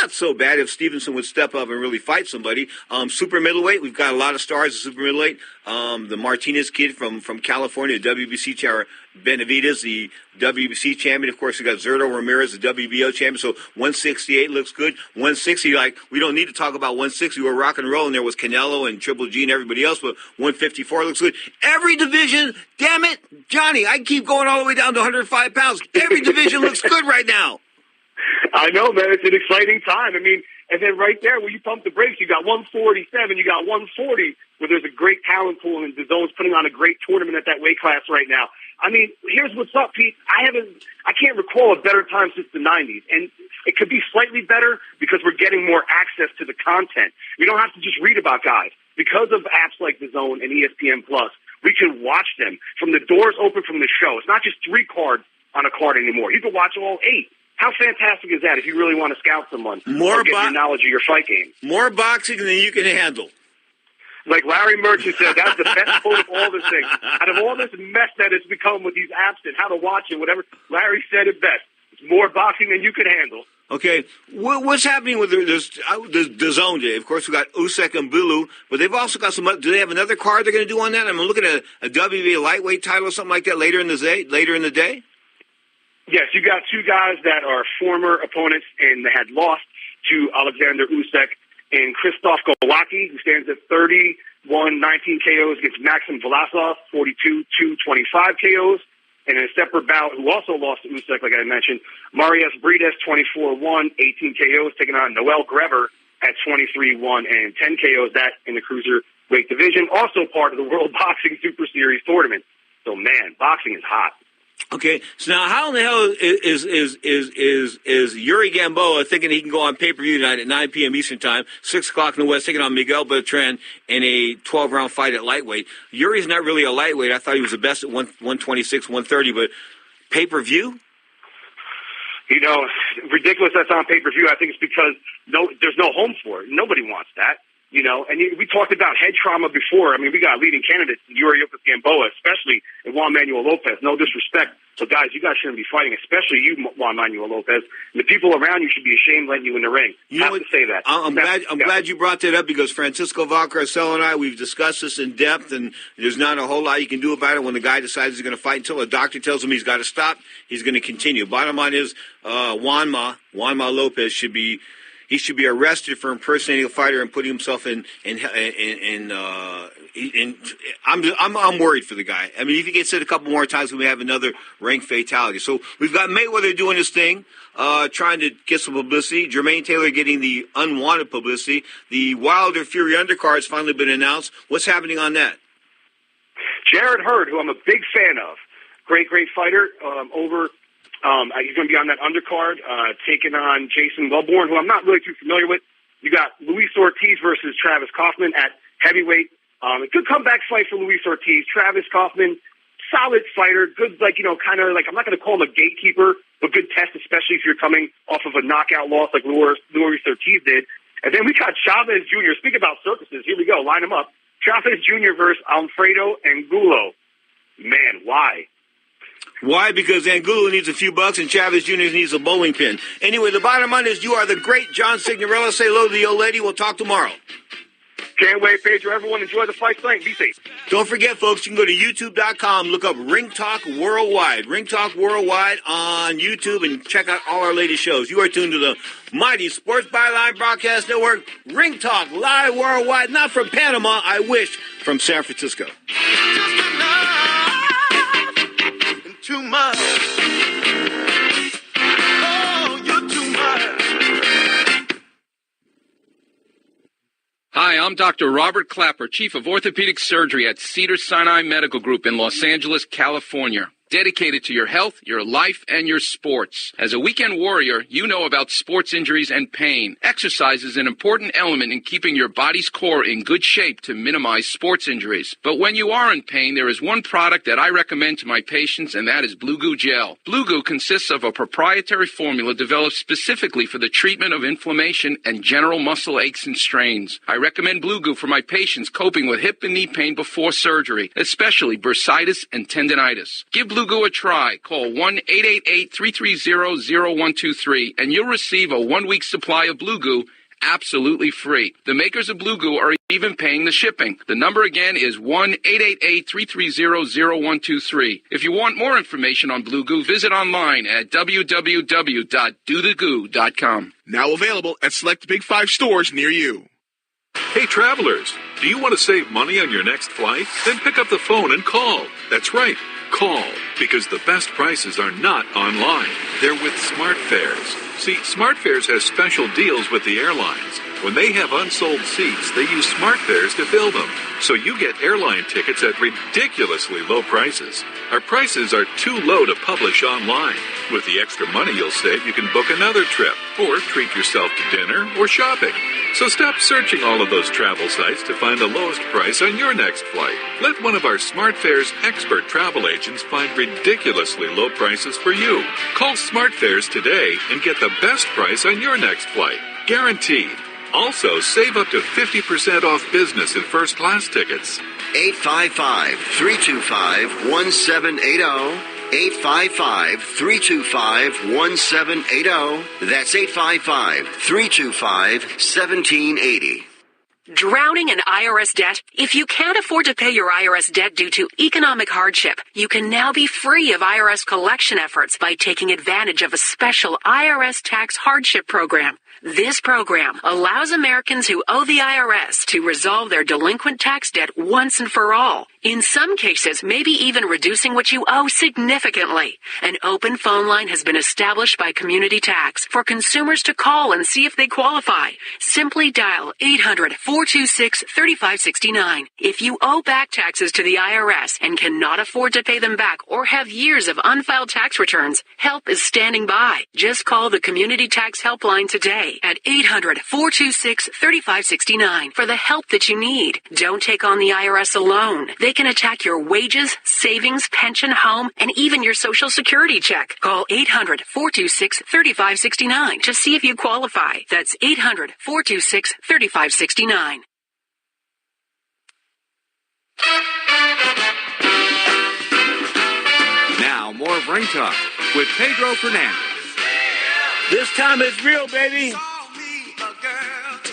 not so bad if Stevenson would step up and really fight somebody. Super middleweight, we've got a lot of stars in super middleweight. The Martinez kid from California, the WBC champion, Benavidez, the WBC champion. Of course, we got Zurdo Ramirez, the WBO champion. So 168 looks good. 160, we don't need to talk about 160. We're rock and rolling. There was Canelo and Triple G and everybody else, but 154 looks good. Every division, damn it, Johnny, I keep going all the way down to 105 pounds. Every division looks good right now. I know, man. It's an exciting time. I mean, and then right there, where you pump the brakes, you got 147, you got 140, where there's a great talent pool, and DAZN's putting on a great tournament at that weight class right now. I mean, here's what's up, Pete. I can't recall a better time since the 90s, and it could be slightly better because we're getting more access to the content. We don't have to just read about guys. Because of apps like DAZN and ESPN+, we can watch them from the doors open from the show. It's not just 3 cards on a card anymore. You can watch all 8. How fantastic is that if you really want to scout someone or get your knowledge of your fight game? More boxing than you can handle. Like Larry Merchant said, that's the best quote of all this thing. Out of all this mess that it's become with these apps and how to watch it, whatever, Larry said it best. It's more boxing than you can handle. Okay, what's happening with the DAZN? Of course, we got Usyk and Bellew, but they've also got some. Do they have another card they're going to do on that? I'm looking at a WBA lightweight title or something like that later in the day. Yes, you got 2 guys that are former opponents and they had lost to Alexander Usyk and Krzysztof Gołacki, who stands at 31-19 KOs against Maxim Vlasov, 42-25 KOs. And in a separate bout, who also lost to Usyk, like I mentioned, Marius Brides, 24-1, 18 KOs, taking on Noel Grever at 23-1 and 10 KOs. That in the cruiserweight division, also part of the World Boxing Super Series tournament. So, man, boxing is hot. Okay, so now how in the hell is Yuri Gamboa thinking he can go on pay-per-view tonight at 9 p.m. Eastern Time, 6 o'clock in the West, taking on Miguel Bertrand in a 12-round fight at lightweight? Yuri's not really a lightweight. I thought he was the best at 126, 130, but pay-per-view? Ridiculous that's on pay-per-view. I think it's because there's no home for it. Nobody wants that. And we talked about head trauma before. I mean, we got leading candidates, Yuri Gamboa, especially, and Juan Manuel Lopez. No disrespect. So, guys, you guys shouldn't be fighting, especially you, Juan Manuel Lopez. And the people around you should be ashamed letting you in the ring. You have to say that. I'm glad you brought that up because Francisco Valcarcel and I, we've discussed this in depth, and there's not a whole lot you can do about it when the guy decides he's going to fight until a doctor tells him he's got to stop. He's going to continue. Bottom line is Juanma Lopez should be arrested for impersonating a fighter and putting himself in. I'm worried for the guy. I mean, if he gets hit a couple more times, we may have another ring fatality. So we've got Mayweather doing his thing, trying to get some publicity. Jermaine Taylor getting the unwanted publicity. The Wilder Fury undercard has finally been announced. What's happening on that? Jared Hurd, who I'm a big fan of, great fighter, he's going to be on that undercard, taking on Jason Wellborn, who I'm not really too familiar with. You got Luis Ortiz versus Travis Kaufman at heavyweight. A good comeback fight for Luis Ortiz. Travis Kaufman, solid fighter, good, kind of like, I'm not going to call him a gatekeeper, but good test, especially if you're coming off of a knockout loss like Luis Ortiz did. And then we got Chavez Jr. Speak about circuses. Here we go. Line them up. Chavez Jr. versus Alfredo Angulo. Man, why? Why? Because Angulo needs a few bucks and Chavez Jr. needs a bowling pin. Anyway, the bottom line is you are the great John Signorella. Say hello to the old lady. We'll talk tomorrow. Can't wait, Pedro. Everyone enjoy the fight tonight. Be safe. Don't forget, folks, you can go to youtube.com, look up Ring Talk Worldwide. Ring Talk Worldwide on YouTube, and check out all our latest shows. You are tuned to the mighty Sports Byline Broadcast Network. Ring Talk live worldwide, not from Panama, I wish, from San Francisco. Too much. Oh, you're too much. Hi, I'm Dr. Robert Clapper, Chief of Orthopedic Surgery at Cedars-Sinai Medical Group in Los Angeles, California. Dedicated to your health, your life, and your sports. As a weekend warrior, you know about sports injuries and pain. Exercise is an important element in keeping your body's core in good shape to minimize sports injuries. But when you are in pain, there is one product that I recommend to my patients, and that is Blue Goo Gel. Blue Goo consists of a proprietary formula developed specifically for the treatment of inflammation and general muscle aches and strains. I recommend Blue Goo for my patients coping with hip and knee pain before surgery, especially bursitis and tendinitis. Give Blue Goo a try. Call 1-888-330-0123 and you'll receive a 1-week supply of Blue Goo absolutely free. The makers of Blue Goo are even paying the shipping. The number again is 1-888-330-0123. If you want more information on Blue Goo, visit online at www.dothegoo.com. Now available at select Big 5 stores near you. Hey, travelers, do you want to save money on your next flight? Then pick up the phone and call. That's right. Call, because the best prices are not online. They're with SmartFares. See, SmartFares has special deals with the airlines. When they have unsold seats, they use SmartFares to fill them. So you get airline tickets at ridiculously low prices. Our prices are too low to publish online. With the extra money you'll save, you can book another trip, or treat yourself to dinner or shopping. So stop searching all of those travel sites to find the lowest price on your next flight. Let one of our SmartFares expert travel agents find ridiculously low prices for you. Call SmartFares today and get the best price on your next flight. Guaranteed. Also, save up to 50% off business and first class tickets. 855-325-1780. 855-325-1780. That's 855-325-1780. Drowning in IRS debt? If you can't afford to pay your IRS debt due to economic hardship, you can now be free of IRS collection efforts by taking advantage of a special IRS tax hardship program. This program allows Americans who owe the IRS to resolve their delinquent tax debt once and for all. In some cases, maybe even reducing what you owe significantly. An open phone line has been established by Community Tax for consumers to call and see if they qualify. Simply dial 800-426-3569. If you owe back taxes to the IRS and cannot afford to pay them back or have years of unfiled tax returns, help is standing by. Just call the Community Tax Helpline today at 800-426-3569 for the help that you need. Don't take on the IRS alone. They can attack your wages, savings, pension, home, and even your Social Security check. Call 800-426-3569 to see if you qualify. That's 800-426-3569. Now, more of Ring Talk with Pedro Fernandez. This time it's real, baby.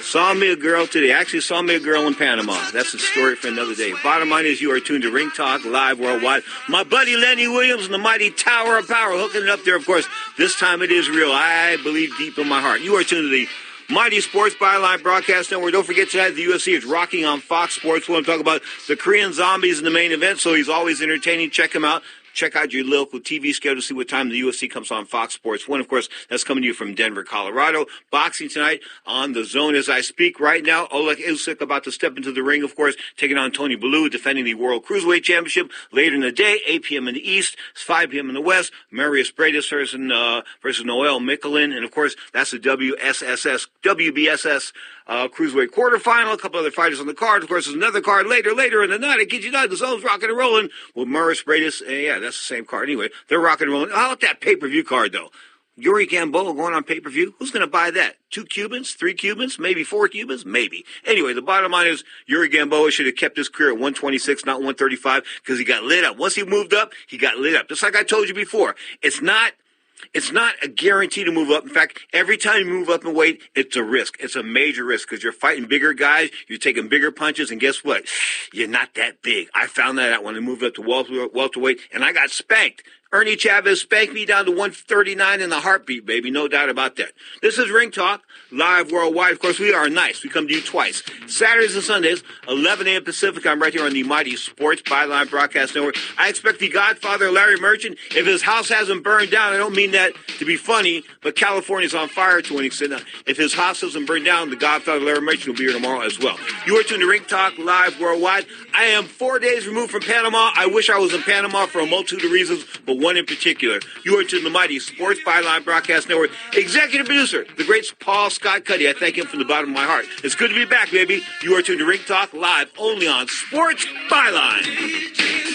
Saw me a girl today. Actually saw me a girl in Panama. That's a story for another day. Bottom line is you are tuned to Ring Talk live worldwide. My buddy Lenny Williams and the mighty Tower of Power hooking it up there, of course. This time it is real. I believe deep in my heart. You are tuned to the mighty Sports Byline Broadcast Network. Don't forget tonight the UFC is rocking on Fox Sports. We're going to talk about the Korean Zombies in the main event, so he's always entertaining. Check him out. Check out your local TV schedule to see what time the UFC comes on Fox Sports 1. Of course, that's coming to you from Denver, Colorado. Boxing tonight on the Zone as I speak right now. Usyk about to step into the ring, of course, taking on Tony Bellew, defending the World Cruiserweight Championship. Later in the day, 8 p.m. in the East, 5 p.m. in the West. Marius Bradis versus Noel Michelin. And, of course, that's the WBSS Cruiserweight quarterfinal. A couple other fighters on the card. Of course, there's another card later in the night. I kid you not, the Zone's rocking and rolling with Marius Bradis. Yeah, that's the same card. Anyway, they're rocking and rolling. How about that pay-per-view card, though? Yuri Gamboa going on pay-per-view? Who's going to buy that? 2 Cubans? 3 Cubans? Maybe 4 Cubans? Maybe. Anyway, the bottom line is Yuri Gamboa should have kept his career at 126, not 135, because he got lit up. Once he moved up, he got lit up. Just like I told you before, it's not It's not a guarantee to move up. In fact, every time you move up in weight, it's a risk. It's a major risk because you're fighting bigger guys. You're taking bigger punches. And guess what? You're not that big. I found that out when I moved up to welterweight, and I got spanked. Ernie Chavez spanked me down to 139 in a heartbeat, baby. No doubt about that. This is Ring Talk, live worldwide. Of course, we are nice. We come to you twice. Saturdays and Sundays, 11 a.m. Pacific. I'm right here on the Mighty Sports Byline Broadcast Network. I expect the Godfather, Larry Merchant, if his house hasn't burned down, I don't mean that to be funny, but California's on fire to an extent. If his house hasn't burned down, the Godfather, Larry Merchant, will be here tomorrow as well. You are tuned to Ring Talk, live worldwide. I am 4 days removed from Panama. I wish I was in Panama for a multitude of reasons, but one in particular. You are to the Mighty Sports Byline Broadcast Network. Executive producer, the great Paul Scott Cuddy. I thank him from the bottom of my heart. It's good to be back, baby. You are tuned to Ring Talk live only on Sports Byline.